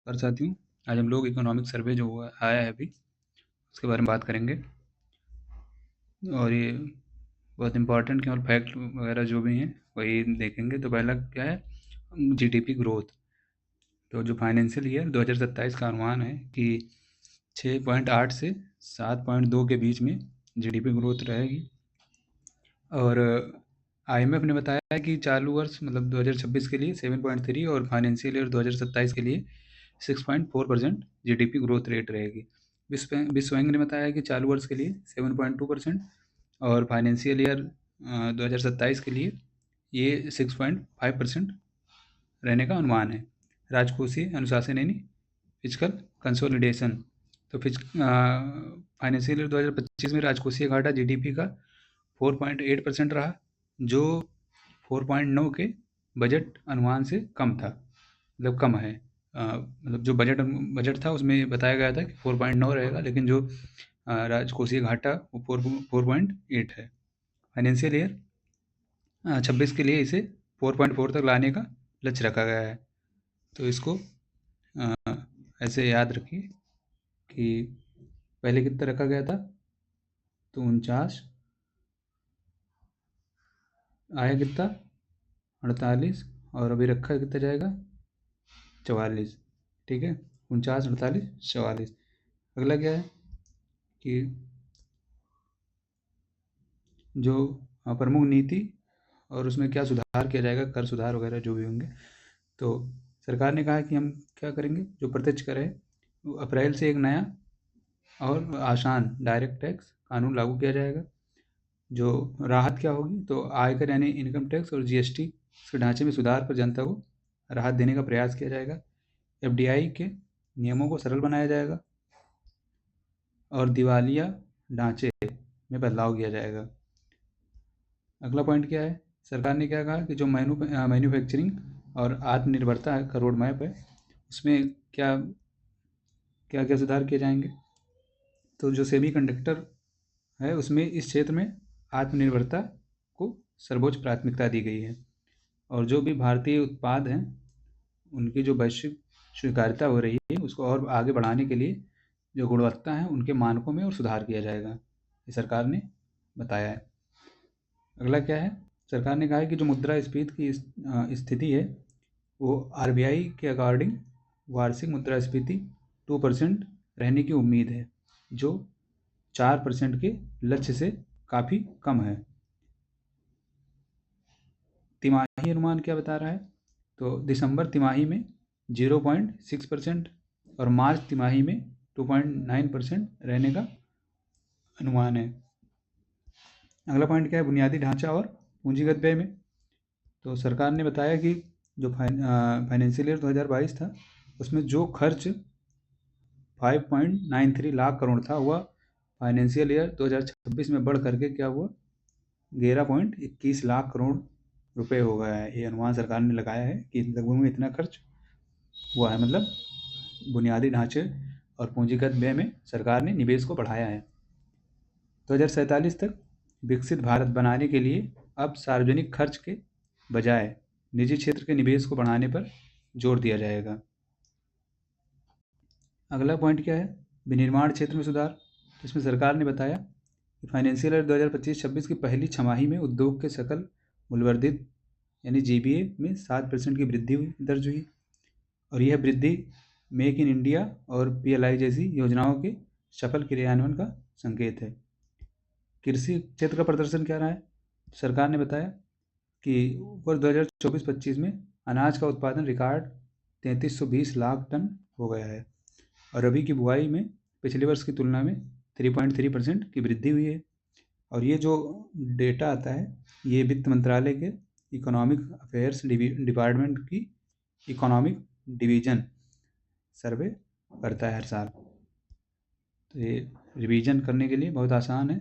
और साथियों, आज हम लोग इकोनॉमिक सर्वे जो हुआ आया है अभी, उसके बारे में बात करेंगे। और ये बहुत इम्पोर्टेंट केवल फैक्ट वगैरह जो भी हैं वही देखेंगे। तो पहला क्या है, जीडीपी ग्रोथ। तो जो फाइनेंशियल ईयर 2027 का अनुमान है कि 6.8 से 7.2 के बीच में जीडीपी ग्रोथ रहेगी। और आईएमएफ ने बताया है कि चालू वर्ष मतलब 2026 के लिए 7.3 और फाइनेंशियल ईयर 2027 के लिए 6.4% जीडीपी ग्रोथ रेट रहेगी। विश्व बैंक ने बताया है कि चालू वर्ष के लिए 7.2% और फाइनेंशियल ईयर 2027 के लिए ये 6.5% रहने का अनुमान है। राजकोषीय अनुशासन यानी फिजिकल कंसोलिडेशन। तो फाइनेंशियल ईयर 2025 में राजकोषीय घाटा जीडीपी का 4.8% रहा, जो 4.9 के बजट अनुमान से कम था, मतलब कम है। मतलब जो बजट था उसमें बताया गया था कि 4.9 रहेगा, लेकिन जो राजकोषीय घाटा वो 4.8 है। फाइनेंशियल ईयर 26 के लिए इसे 4.4 तक लाने का लक्ष्य रखा गया है। तो इसको ऐसे याद रखिए कि पहले कितना रखा गया था, तो 49, आया कितना 48, और अभी रखा कितना जाएगा 44। ठीक है, 49, 48, 44। अगला क्या है कि जो प्रमुख नीति और उसमें क्या सुधार किया जाएगा, कर सुधार वगैरह जो भी होंगे। तो सरकार ने कहा है कि हम क्या करेंगे, जो प्रत्यक्ष कर है वो अप्रैल से एक नया और आसान डायरेक्ट टैक्स कानून लागू किया जाएगा। जो राहत क्या होगी, तो आयकर यानी इनकम टैक्स और जीएसटी के ढांचे में सुधार पर जनता को राहत देने का प्रयास किया जाएगा। एफडीआई के नियमों को सरल बनाया जाएगा और दिवालिया ढांचे में बदलाव किया जाएगा। अगला पॉइंट क्या है, सरकार ने क्या कहा कि जो मैन्युफैक्चरिंग और आत्मनिर्भरता का रोड मैप है उसमें क्या क्या क्या सुधार किए जाएंगे। तो जो सेमीकंडक्टर है उसमें इस क्षेत्र में आत्मनिर्भरता को सर्वोच्च प्राथमिकता दी गई है। और जो भी भारतीय उत्पाद हैं उनकी जो वैश्विक स्वीकार्यता हो रही है उसको और आगे बढ़ाने के लिए जो गुणवत्ता है उनके मानकों में और सुधार किया जाएगा, ये सरकार ने बताया है। अगला क्या है, सरकार ने कहा है कि जो मुद्रास्फीति की स्थिति है वो आरबीआई के अकॉर्डिंग वार्षिक मुद्रास्फीति 2% रहने की उम्मीद है, जो 4% के लक्ष्य से काफ़ी कम है। तिमाही अनुमान क्या बता रहा है, तो दिसंबर तिमाही में 0.6% और मार्च तिमाही में 2.9% रहने का अनुमान है। अगला पॉइंट क्या है, बुनियादी ढांचा और पूंजीगत व्यय में। तो सरकार ने बताया कि जो फाइनेंशियल ईयर 2022 था उसमें जो खर्च 5.93 लाख करोड़ था वह फाइनेंशियल ईयर 2026 में बढ़ करके क्या हुआ 11.21 लाख करोड़ रुपए हो गया है। ये अनुमान सरकार ने लगाया है कि लगभग में इतना खर्च हुआ है। मतलब बुनियादी ढांचे और पूंजीगत व्यय में सरकार ने निवेश को बढ़ाया है। 2047 तक विकसित भारत बनाने के लिए अब सार्वजनिक खर्च के बजाय निजी क्षेत्र के निवेश को बढ़ाने पर जोर दिया जाएगा। अगला पॉइंट क्या है, विनिर्माण क्षेत्र में सुधार। तो इसमें सरकार ने बताया कि फाइनेंशियल ईयर 2025-26 की पहली छमाही में उद्योग के सकल मूल्यवर्धित यानी जीबीए में 7% की वृद्धि दर्ज हुई, और यह वृद्धि मेक इन इंडिया और पीएलआई जैसी योजनाओं के सफल क्रियान्वयन का संकेत है। कृषि क्षेत्र का प्रदर्शन क्या रहा है, सरकार ने बताया कि वर्ष 2024-25 में अनाज का उत्पादन रिकॉर्ड 3320 लाख टन हो गया है, और रबी की बुआई में पिछले वर्ष की तुलना में 3.3% की वृद्धि हुई है। और ये जो डेटा आता है ये वित्त मंत्रालय के इकोनॉमिक अफेयर्स डिपार्टमेंट की इकोनॉमिक डिवीजन सर्वे करता है हर साल। तो ये रिवीजन करने के लिए बहुत आसान है।